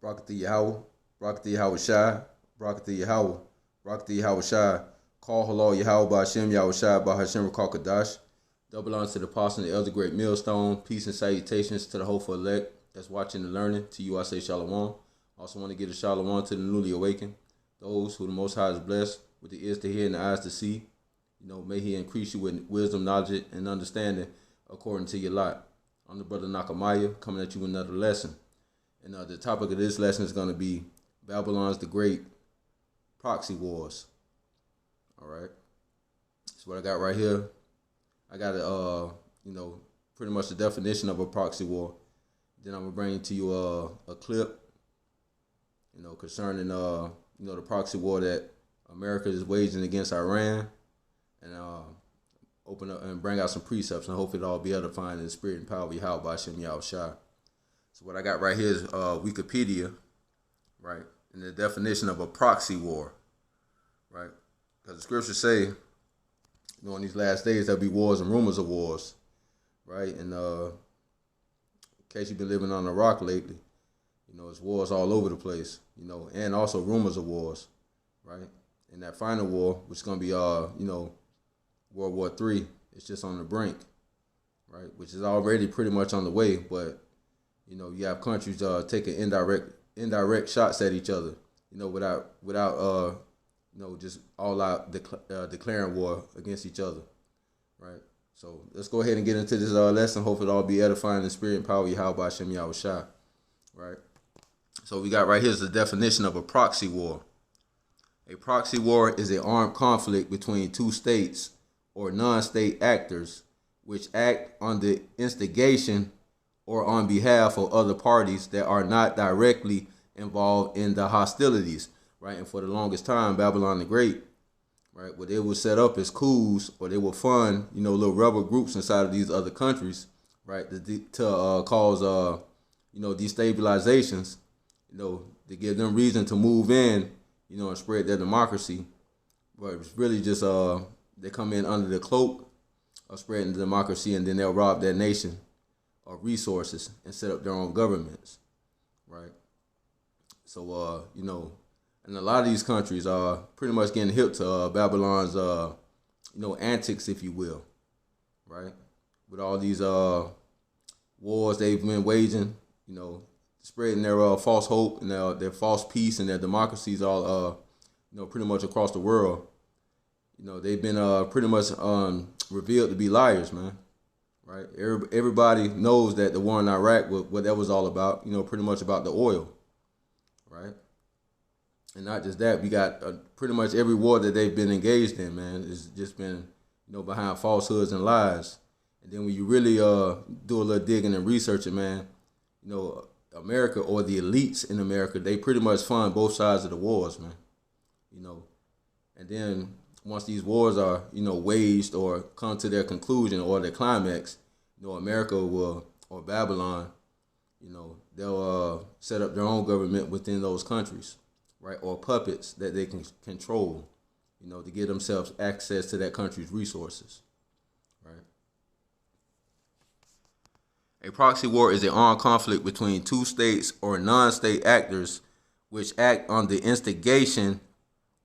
Barakati Yahweh, Barakati Yahweh Shai, Barakati Yahweh, Barakati Yahweh Shai, Call Halal Yahweh Ba'Hashem Yahweh Shai Ba'Hashem Rakal Kadash. Double honor to the apostle and the elder great millstone. Peace and salutations to the hopeful elect that's watching and learning. To you I say shalom. Also want to give a shalom to the newly awakened. Those who the Most High is blessed with the ears to hear and the eyes to see. May He increase you with wisdom, knowledge, and understanding according to your lot. I'm the brother Nakamaya coming at you with another lesson. And the topic of this lesson is going to be Babylon's the Great Proxy Wars. All right. That's what I got right here. I got pretty much the definition of a proxy war. Then I'm gonna bring to you a clip, concerning the proxy war that America is waging against Iran, and open up and bring out some precepts, and hopefully it'll all be edifying in the spirit and power of Yahweh Ba'Hashem Yahweh Shai. So what I got right here is Wikipedia, right, and the definition of a proxy war, right, because the scriptures say, in these last days there'll be wars and rumors of wars, right, and in case you've been living on a rock lately, it's wars all over the place, and also rumors of wars, right, and that final war, which is going to be, World War III, it's just on the brink, right, which is already pretty much on the way, but, you have countries taking indirect shots at each other, without just all out declaring war against each other, right? So let's go ahead and get into this lesson. Hopefully it'll all be edifying in the spirit and power of Yahweh Ba'Hashem Yahweh Shai, right? So we got right here is the definition of a proxy war. A proxy war is an armed conflict between two states or non-state actors which act on the instigation or on behalf of other parties that are not directly involved in the hostilities, right? And for the longest time, Babylon the Great, right, what they would set up as coups, or they would fund, little rebel groups inside of these other countries, right, to cause, destabilizations, to give them reason to move in, and spread their democracy. But it's really just they come in under the cloak of spreading the democracy, and then they'll rob their nation of resources and set up their own governments, right? So, and a lot of these countries are pretty much getting hip to Babylon's, antics, if you will, right? With all these wars they've been waging, spreading their false hope and their false peace and their democracies all, pretty much across the world. They've been pretty much revealed to be liars, man, right? Everybody knows that the war in Iraq, what that was all about, pretty much about the oil, right? And not just that, we got pretty much every war that they've been engaged in, man, it's just been, behind falsehoods and lies. And then when you really do a little digging and researching, man, America, or the elites in America, they pretty much fund both sides of the wars, man. And then once these wars are, waged or come to their conclusion or their climax, America will, or Babylon, they'll set up their own government within those countries, right? Or puppets that they can control, to give themselves access to that country's resources, right? A proxy war is an armed conflict between two states or non-state actors which act on the instigation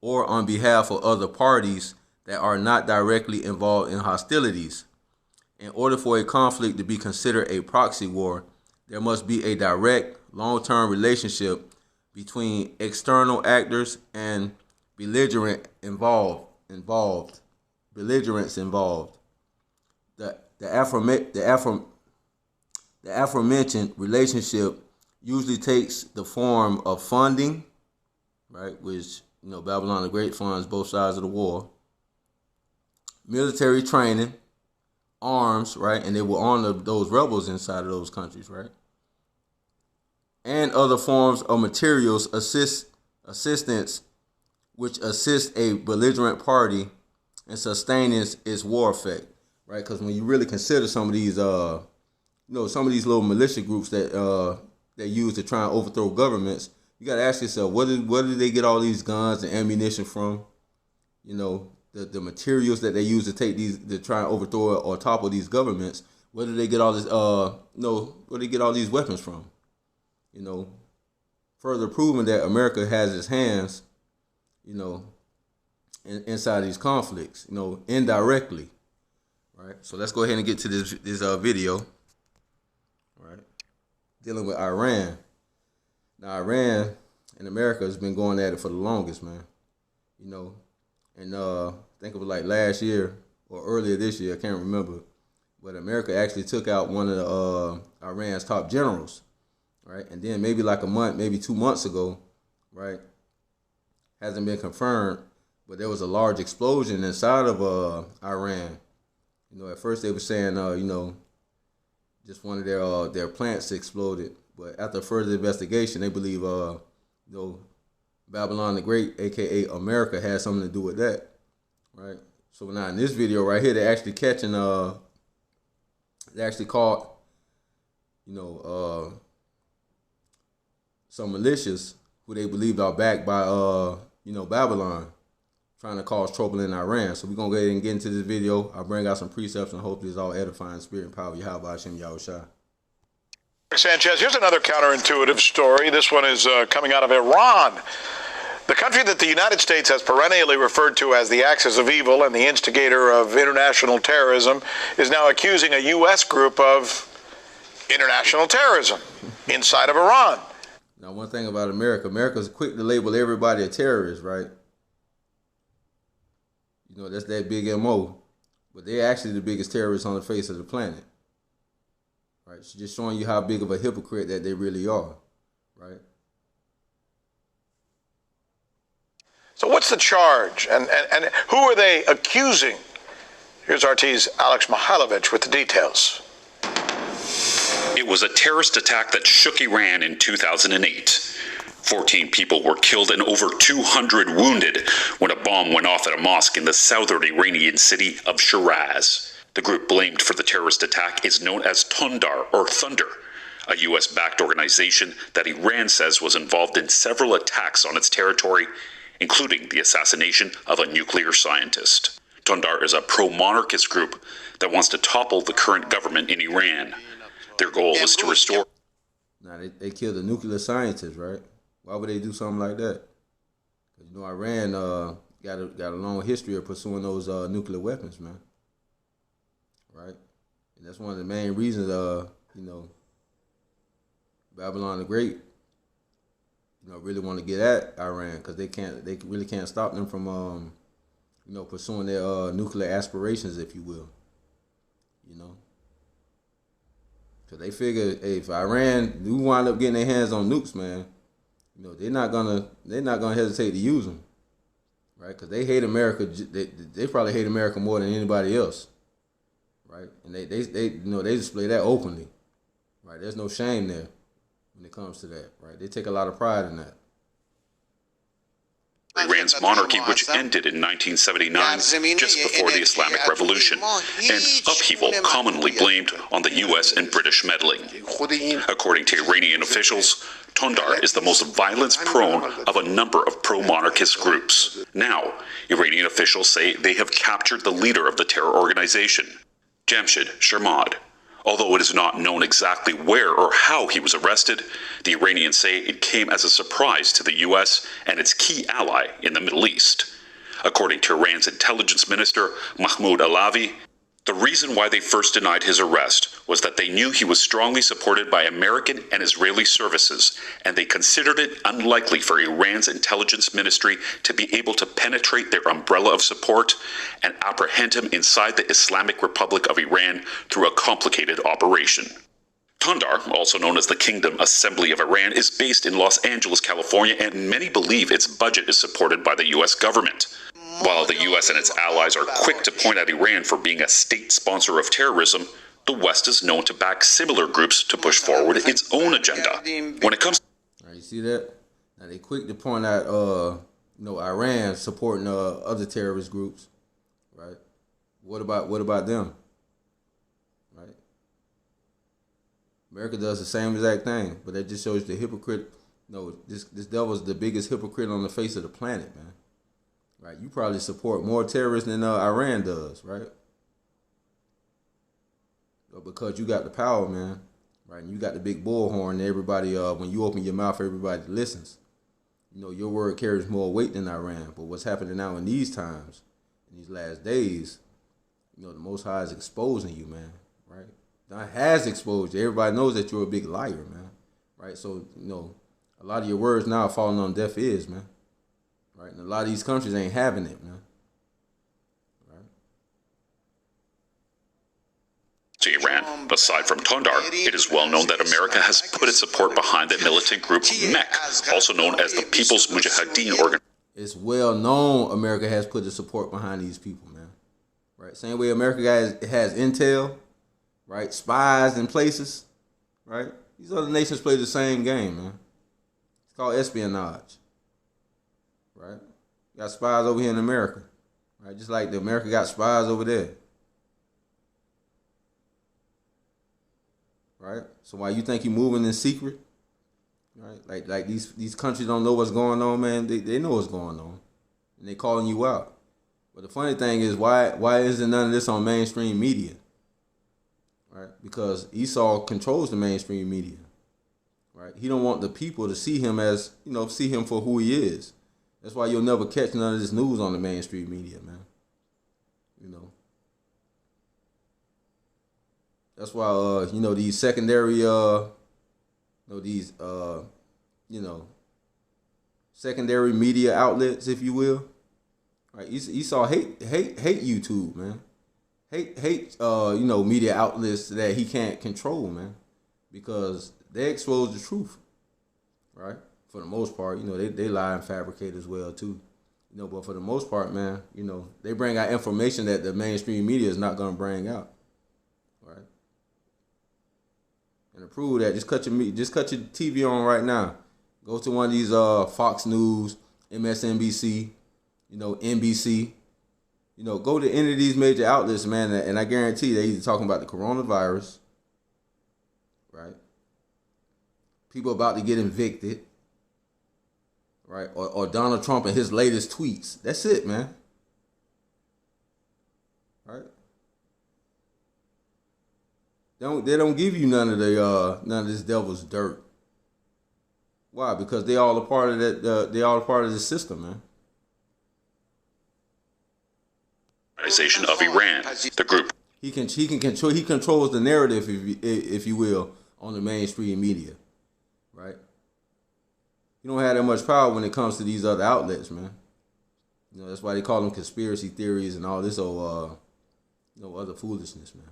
or on behalf of other parties that are not directly involved in hostilities. In order for a conflict to be considered a proxy war, there must be a direct, long-term relationship between external actors and belligerents involved. The aforementioned relationship usually takes the form of funding, right, which, Babylon the Great funds both sides of the war, military training, arms, right, and they will honor those rebels inside of those countries, right, and other forms of materials assistance which assist a belligerent party in sustaining its war effect, right? Because when you really consider some of these, some of these little militia groups that they use to try and overthrow governments, you got to ask yourself, where do they get all these guns and ammunition from? The materials that they use to try and overthrow or topple these governments. Where do they get all this? Where do they get all these weapons from? further proving that America has its hands, inside these conflicts, indirectly, right? So let's go ahead and get to this video, right? Dealing with Iran. Now, Iran and America has been going at it for the longest, man. And I think it was like last year or earlier this year, I can't remember, but America actually took out one of the Iran's top generals, right? And then maybe like a month, maybe 2 months ago, right? Hasn't been confirmed, but there was a large explosion inside of Iran. At first they were saying, just one of their plants exploded, but after further investigation, they believe, Babylon the Great, aka America, had something to do with that, right? So now in this video right here, they're actually catching, they actually caught, some militias who they believed are backed by, Babylon, trying to cause trouble in Iran. So we're going to go ahead and get into this video. I'll bring out some precepts and hopefully it's all edifying, spirit and power. Yahweh Hashem Yahushua. Sanchez, here's another counterintuitive story. This one is coming out of Iran. The country that the United States has perennially referred to as the axis of evil and the instigator of international terrorism is now accusing a U.S. group of international terrorism inside of Iran. Now, one thing about America's quick to label everybody a terrorist, right? That's that big MO. But they're actually the biggest terrorists on the face of the planet. Right? It's just showing you how big of a hypocrite that they really are, right? So what's the charge? And who are they accusing? Here's RT's Alex Mihailovich with the details. It was a terrorist attack that shook Iran in 2008. 14 people were killed and over 200 wounded when a bomb went off at a mosque in the southern Iranian city of Shiraz. The group blamed for the terrorist attack is known as Tundar, or Thunder, a U.S.-backed organization that Iran says was involved in several attacks on its territory, including the assassination of a nuclear scientist. Tundar is a pro-monarchist group that wants to topple the current government in Iran. Their goal is to restore... Now, they killed a nuclear scientist, right? Why would they do something like that? Because, Iran got a long history of pursuing those nuclear weapons, man. Right? And that's one of the main reasons, Babylon the Great, really want to get at Iran, because they really can't stop them from, pursuing their nuclear aspirations, if you will. Because they figure, hey, if Iran do wind up getting their hands on nukes, man, they're not gonna hesitate to use them, right? Because they hate America. They probably hate America more than anybody else, right? And they display that openly, right? There's no shame there when it comes to that, right? They take a lot of pride in that. Iran's monarchy, which ended in 1979, just before the Islamic Revolution, and upheaval commonly blamed on the U.S. and British meddling. According to Iranian officials, Tundar is the most violence-prone of a number of pro-monarchist groups. Now, Iranian officials say they have captured the leader of the terror organization, Jamshid Shermad. Although it is not known exactly where or how he was arrested, the Iranians say it came as a surprise to the U.S. and its key ally in the Middle East. According to Iran's intelligence minister, Mahmoud Alavi, the reason why they first denied his arrest was that they knew he was strongly supported by American and Israeli services, and they considered it unlikely for Iran's intelligence ministry to be able to penetrate their umbrella of support and apprehend him inside the Islamic Republic of Iran through a complicated operation. Tundar, also known as the Kingdom Assembly of Iran, is based in Los Angeles, California, and many believe its budget is supported by the U.S. government. While the U.S. and its allies are quick to point at Iran for being a state sponsor of terrorism, the West is known to back similar groups to push forward its own agenda. When it comes... Now, you see that? Now, they quick to point out, Iran supporting other terrorist groups, right? What about them? Right? America does the same exact thing, but that just shows the hypocrite. This devil's the biggest hypocrite on the face of the planet, man. Right? You probably support more terrorists than Iran does, right? But because you got the power, man, right? And you got the big bullhorn. And everybody, when you open your mouth, everybody listens. You know, your word carries more weight than Iran. But what's happening now in these times, in these last days, you know, the Most High is exposing you, man, right? God has exposed you. Everybody knows that you're a big liar, man, right? So, you know, a lot of your words now are falling on deaf ears, man, right? And a lot of these countries ain't having it, man. To Iran, aside from Tondar, it is well known that America has put its support behind the militant group MEK, also known as the People's Mujahideen Organization. It's well known America has put the support behind these people, man. Right? Same way America has intel, right? Spies in places, right? These other nations play the same game, man. It's called espionage, right? You got spies over here in America, right? Just like the America got spies over there. Right? So why you think you're moving in secret? Right? Like these countries don't know what's going on, man. They know what's going on. And they calling you out. But the funny thing is, why isn't none of this on mainstream media? Right? Because Esau controls the mainstream media. Right? He don't want the people to see him as, you know, see him for who he is. That's why you'll never catch none of this news on the mainstream media, man. You know. That's why, you know, these secondary, secondary media outlets, if you will, right? Esau hate YouTube, man. Hate, media outlets that he can't control, man, because they expose the truth, right? For the most part, you know, they lie and fabricate as well too, you know. But for the most part, man, you know, they bring out information that the mainstream media is not gonna bring out, right? And to prove that, just cut your TV on right now. Go to one of these Fox News, MSNBC, you know, NBC. You know, go to any of these major outlets, man, and I guarantee they're either talking about the coronavirus, right? People about to get evicted, right? Or Donald Trump and his latest tweets. That's it, man. Right? They don't give you none of this devil's dirt. Why? Because they all a part of that. They all a part of the system, man. Organization of Iran, the group. He controls the narrative, if you will, on the mainstream media, right? You don't have that much power when it comes to these other outlets, man. You know, that's why they call them conspiracy theories and all this old, other foolishness, man.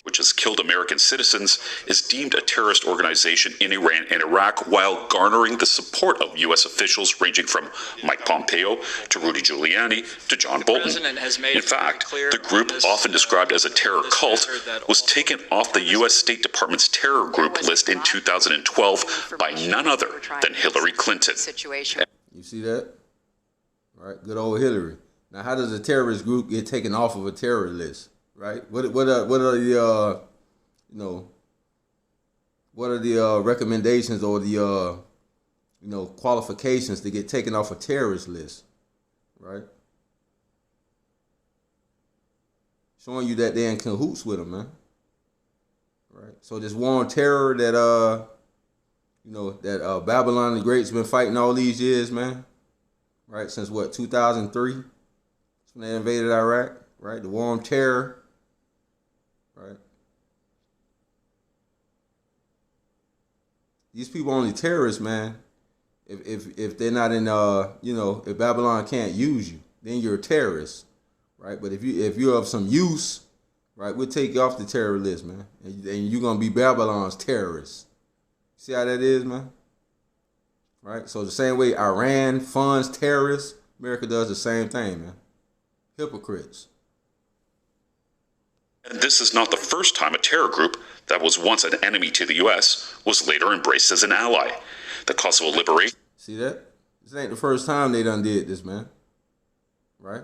Which has killed American citizens, is deemed a terrorist organization in Iran and Iraq while garnering the support of U.S. officials ranging from Mike Pompeo to Rudy Giuliani to John Bolton. In fact, the group, often described as a terror cult, was taken off the U.S. State Department's terror group list in 2012 by none other than Hillary Clinton. You see that? All right, good old Hillary. Now, how does a terrorist group get taken off of a terror list? Right? What are the recommendations or the qualifications to get taken off a terrorist list? Right? Showing you that they're in cahoots with them, man. Right? So this war on terror that Babylon the Great's been fighting all these years, man. Right? Since what, 2003? That's when they invaded Iraq. Right? The war on terror. Right? These people are only terrorists, man. If they're not in if Babylon can't use you, then you're a terrorist, right? But if you're of some use, right, we'll take you off the terror list, man, and you're gonna be Babylon's terrorist. See how that is, man? Right? So the same way Iran funds terrorists, America does the same thing, man. Hypocrites. And this is not the first time a terror group that was once an enemy to the U.S. was later embraced as an ally. The Kosovo Liberation. See that? This ain't the first time they done did this, man. Right?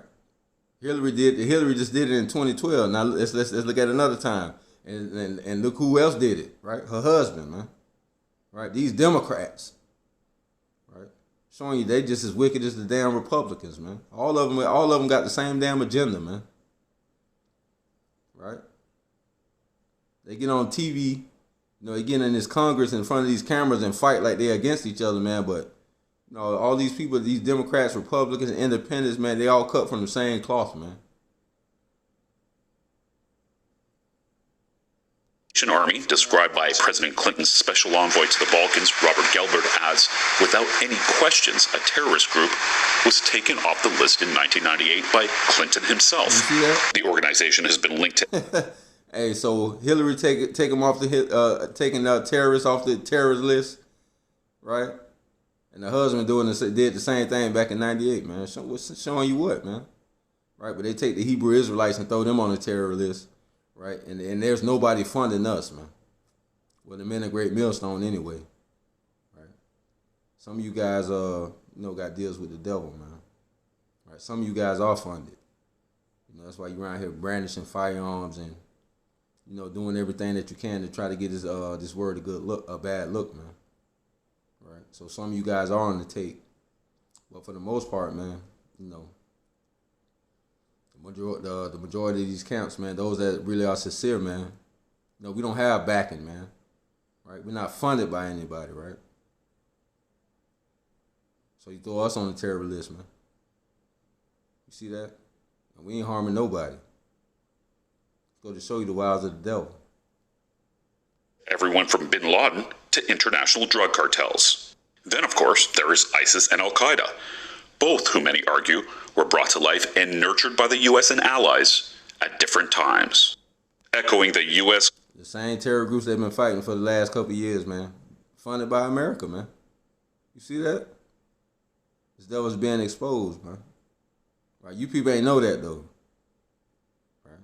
Hillary just did it in 2012. Now let's look at another time, and look who else did it. Right? Her husband, man. Right? These Democrats. Right? Showing you they just as wicked as the damn Republicans, man. All of them got the same damn agenda, man. Right? They get on TV, they get in this Congress in front of these cameras and fight like they're against each other, man. But all these people, these Democrats, Republicans, Independents, man, they all cut from the same cloth, man. Army, described by President Clinton's special envoy to the Balkans, Robert Gelbert, as, without any questions, a terrorist group, was taken off the list in 1998 by Clinton himself. You see that? The organization has been linked to... Hey, so Hillary take them off the taking terrorists off the terrorist list, right? And the husband did the same thing back in '98, man. Showing you what, man, right? But they take the Hebrew Israelites and throw them on the terror list. Right, and there's nobody funding us, man. Well, the men of Great Millstone anyway. Right. Some of you guys, got deals with the devil, man. Right. Some of you guys are funded. That's why you're around here brandishing firearms and, doing everything that you can to try to get this word a bad look, man. Right. So some of you guys are on the take, but for the most part, man, the majority of these camps, man, those that really are sincere, man, we don't have backing, man, right? We're not funded by anybody, right? So you throw us on the terror list, man. You see that? And we ain't harming nobody. Go to show you the wiles of the devil. Everyone from bin Laden to international drug cartels. Then, of course, there is ISIS and Al-Qaeda, both who many argue were brought to life and nurtured by the U.S. and allies at different times. Echoing the U.S. The same terror groups they've been fighting for the last couple of years, man. Funded by America, man. You see that? This devil's being exposed, man. Right? You people ain't know that, though. Right?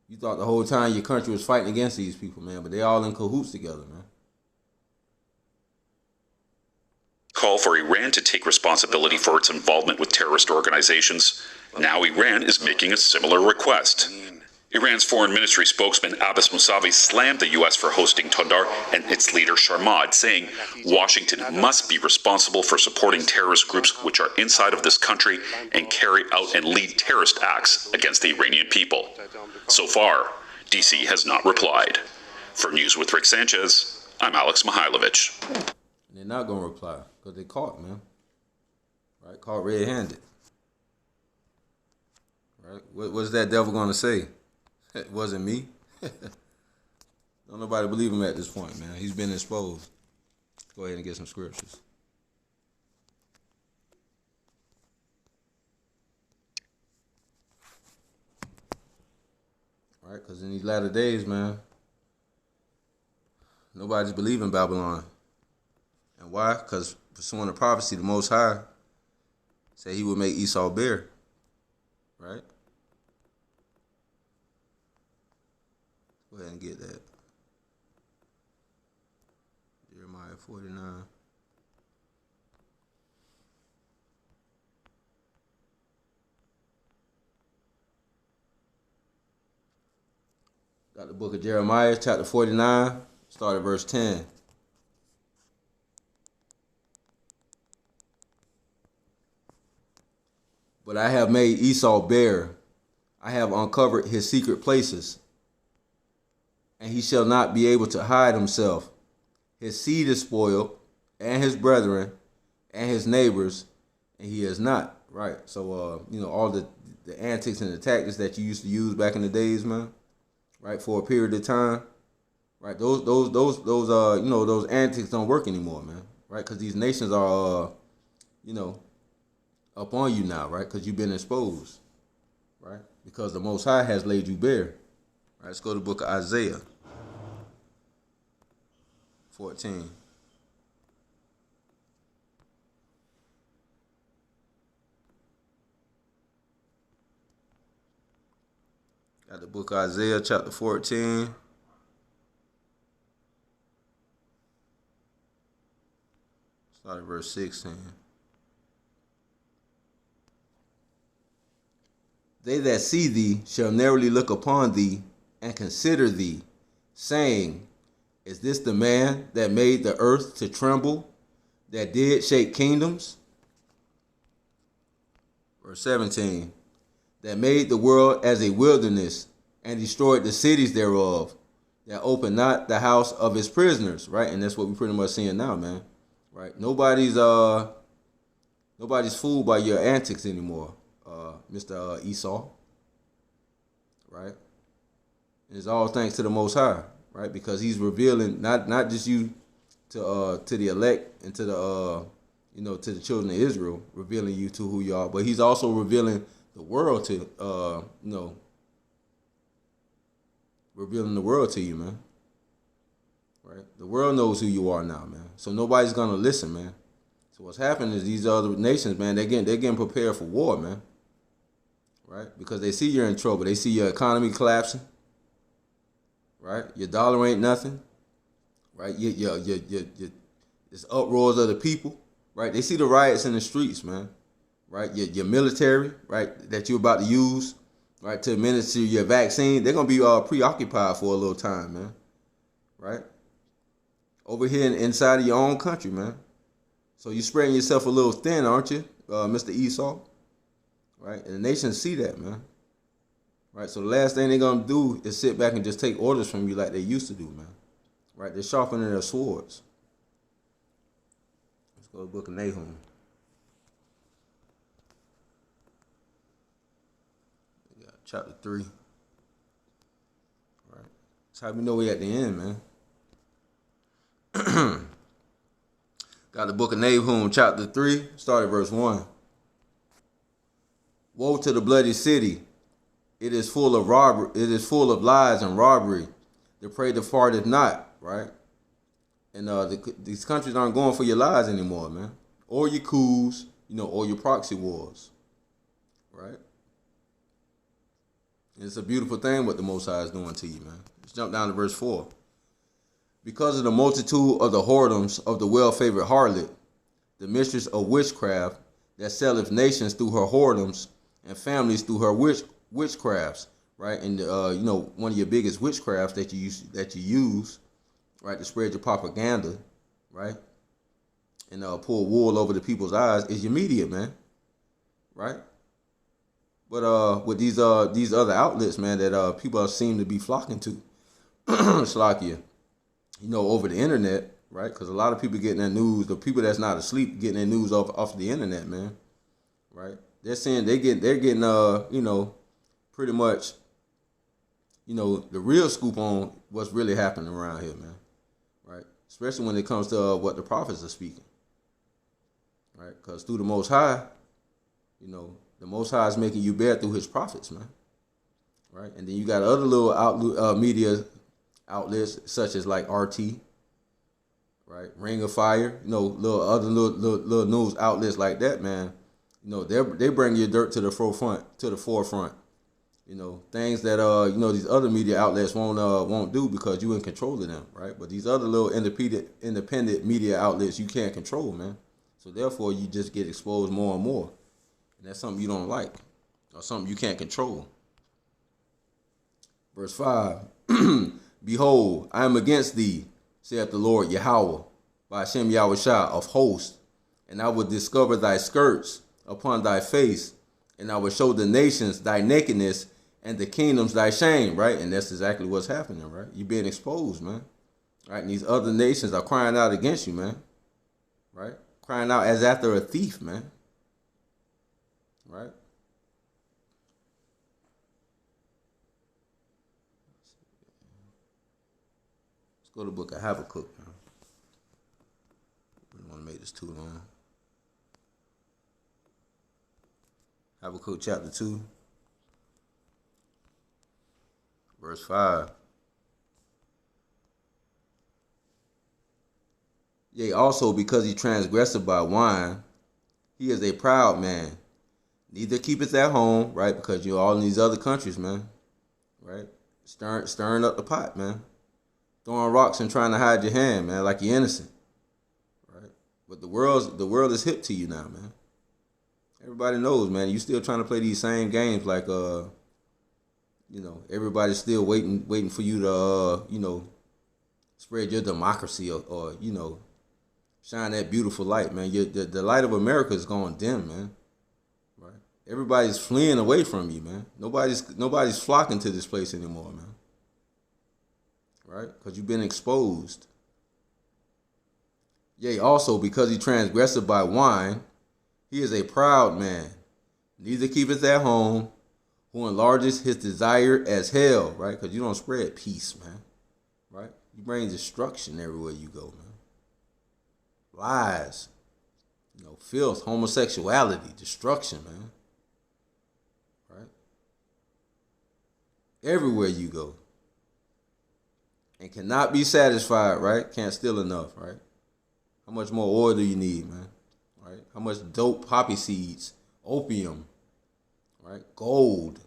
You thought the whole time your country was fighting against these people, man, but they all in cahoots together, man. Call for Iran to take responsibility for its involvement with terrorist organizations. Now Iran is making a similar request. Iran's foreign ministry spokesman Abbas Mousavi slammed the U.S. for hosting Tundar and its leader Sharmad, saying Washington must be responsible for supporting terrorist groups which are inside of this country and carry out and lead terrorist acts against the Iranian people. So far, D.C. has not replied. For News with Rick Sanchez, I'm Alex Mihailovich. They're not going to reply because they caught, man. Right? Caught red-handed. Right? What's that devil going to say? It wasn't me. Don't nobody believe him at this point, man. He's been exposed. Go ahead and get some scriptures. All right? Because in these latter days, man, nobody's believing Babylon. And why? Because pursuing the prophecy, the Most High said he would make Esau bare. Right? Go ahead and get that. Jeremiah 49. Got the book of Jeremiah, chapter 49, start at verse 10. But I have made Esau bare. I have uncovered his secret places. And he shall not be able to hide himself. His seed is spoiled, and his brethren, and his neighbors, and he is not. Right. So, all the antics and the tactics that you used to use back in the days, man. Right, for a period of time. Right. Those antics don't work anymore, man. Right, because these nations are, up on you now, right? Because you've been exposed, right? Because the Most High has laid you bare. Right, let's go to the book of Isaiah 14. Got the book of Isaiah chapter 14. Start at verse 16. They that see thee shall narrowly look upon thee and consider thee, saying, is this the man that made the earth to tremble, that did shake kingdoms? Verse 17, that made the world as a wilderness and destroyed the cities thereof, that opened not the house of his prisoners, right? And that's what we're pretty much seeing now, man. Right? Nobody's fooled by your antics anymore, Mr. Esau. Right? And it's all thanks to the Most High, right? Because he's revealing not just you to the elect and to the to the children of Israel, revealing you to who you are, but he's also revealing the world to revealing the world to you, man. Right? The world knows who you are now, man. So nobody's gonna listen, man. So what's happening is these other nations, man, they're getting prepared for war, man. Right? Because they see you're in trouble. They see your economy collapsing. Right? Your dollar ain't nothing. Right? It's uproars of the people. Right? They see the riots in the streets, man. Right? Your military, right, that you're about to use, right, to administer your vaccine, they're gonna be preoccupied for a little time, man. Right? Over here inside of your own country, man. So you're spreading yourself a little thin, aren't you, Mr. Esau? Right? And the nations see that, man. Right? So the last thing they're gonna do is sit back and just take orders from you like they used to do, man. Right? They're sharpening their swords. Let's go to the book of Nahum. Chapter 3. Right. That's how we know we at the end, man. Got the book of Nahum, chapter 3, start at verse 1. Woe to the bloody city. It is full of robbery, it is full of lies and robbery. The prey departeth not, right? And these countries aren't going for your lies anymore, man. Or your coups, or your proxy wars. Right? It's a beautiful thing what the Most High is doing to you, man. Let's jump down to verse 4. Because of the multitude of the whoredoms of the well-favored harlot, the mistress of witchcraft, that selleth nations through her whoredoms, and families through her witchcrafts, right? And one of your biggest witchcrafts that you use, right, to spread your propaganda, right, and pull wool over the people's eyes is your media, man, right? But with these other outlets, man, that people seem to be flocking to, Slakia, over the internet, right? Because a lot of people getting their news, the people that's not asleep getting their news off the internet, man, right? They're saying they're getting pretty much, the real scoop on what's really happening around here, man, right? Especially when it comes to what the prophets are speaking, right? Because through the Most High, the Most High is making you bear through his prophets, man. Right? And then you got other little media outlets such as like RT, right? Ring of Fire, little news outlets like that, man. They bring your dirt to the forefront. Things that these other media outlets won't do because you in control of them, right? But these other little independent media outlets you can't control, man. So therefore you just get exposed more and more. And that's something you don't like, or something you can't control. Verse 5, Behold, I am against thee, saith the Lord Yahweh, by Hashem Yahushua of hosts, and I will discover thy skirts upon thy face, and I will show the nations thy nakedness, and the kingdoms thy shame, right? And that's exactly what's happening, right? You're being exposed, man. Right? And these other nations are crying out against you, man. Right? Crying out as after a thief, man. Right? Let's go to the book of Habakkuk. Man. We don't want to make this too long. Habakkuk chapter 2, verse 5. Yea, also because he transgressed by wine, he is a proud man. Neither keepeth at home, right? Because you're all in these other countries, man. Right? Stirring up the pot, man. Throwing rocks and trying to hide your hand, man, like you're innocent. Right? But the world is hip to you now, man. Everybody knows, man. You still trying to play these same games like everybody's still waiting for you to spread your democracy or shine that beautiful light, man. The light of America is going dim, man. Right? Everybody's fleeing away from you, man. Nobody's flocking to this place anymore, man. Right? Because you've been exposed. Yea, also because he transgressed by wine, he is a proud man. Neither keepeth at home, who enlarges his desire as hell, right? Because you don't spread peace, man. Right? You bring destruction everywhere you go, man. Lies, filth, homosexuality, destruction, man. Right? Everywhere you go. And cannot be satisfied, right? Can't steal enough, right? How much more oil do you need, man? Right? How much dope, poppy seeds, opium, right? Gold,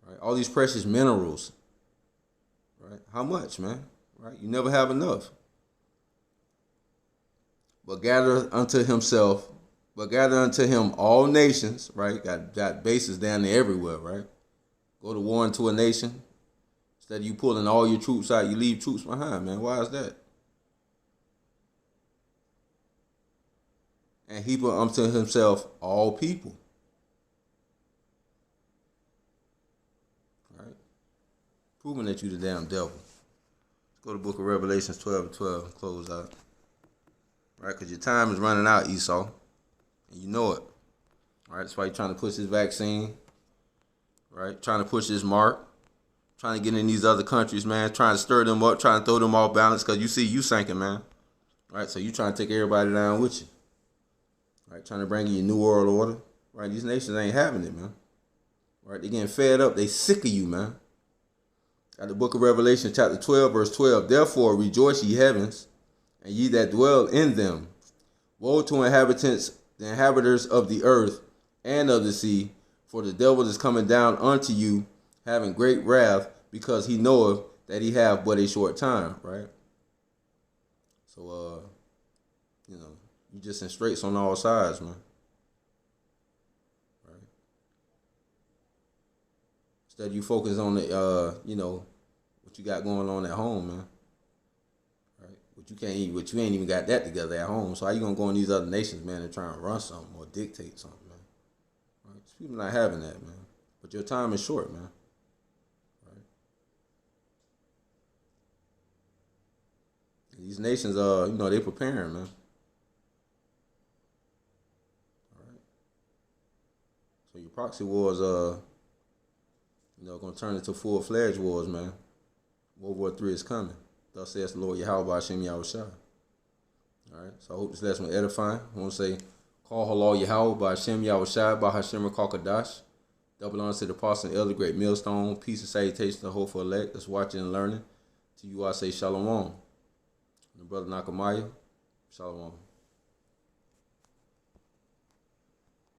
right? All these precious minerals, right? How much, man? Right? You never have enough. But gather unto him all nations, right? Got bases down there everywhere, right? Go to war into a nation. Instead of you pulling all your troops out, you leave troops behind, man. Why is that? And heap unto himself all people. Right? Proving that you the damn devil. Let's go to the book of Revelations 12:12 and close out. Right? Because your time is running out, Esau. And you know it. Right? That's why you're trying to push this vaccine. Right? Trying to push this mark. Trying to get in these other countries, man. Trying to stir them up. Trying to throw them off balance. Because you see you sinking, man. Right? So you trying to take everybody down with you. Right? Trying to bring you a new world order. Right? These nations ain't having it, man. Right? They getting fed up. They sick of you, man. Got the book of Revelation, chapter 12, verse 12. Therefore rejoice, ye heavens, and ye that dwell in them. Woe to the inhabitants of the earth and of the sea, for the devil is coming down unto you, having great wrath, because he knoweth that he have but a short time, right? So, you just in straits on all sides, man. Right? Instead, you focus on the, what you got going on at home, man. But you ain't even got that together at home. So how you gonna go in these other nations, man, and try and run something or dictate something, man? Right? People not having that, man. But your time is short, man. Right? And these nations, they preparing, man. All right. So your proxy wars, gonna turn into full-fledged wars, man. World War III is coming. Thus says the Lord Yahweh Hashem Yahushua. All right, so I hope this lesson was edifying. I want to say, call halal Yahweh by Hashem Yahushua by Hashem Rakakadash. Double honor to the apostle and elder, great millstone. Peace and salutation to the hopeful elect that's watching and learning. To you I say shalom. And brother Nakamaya, shalom.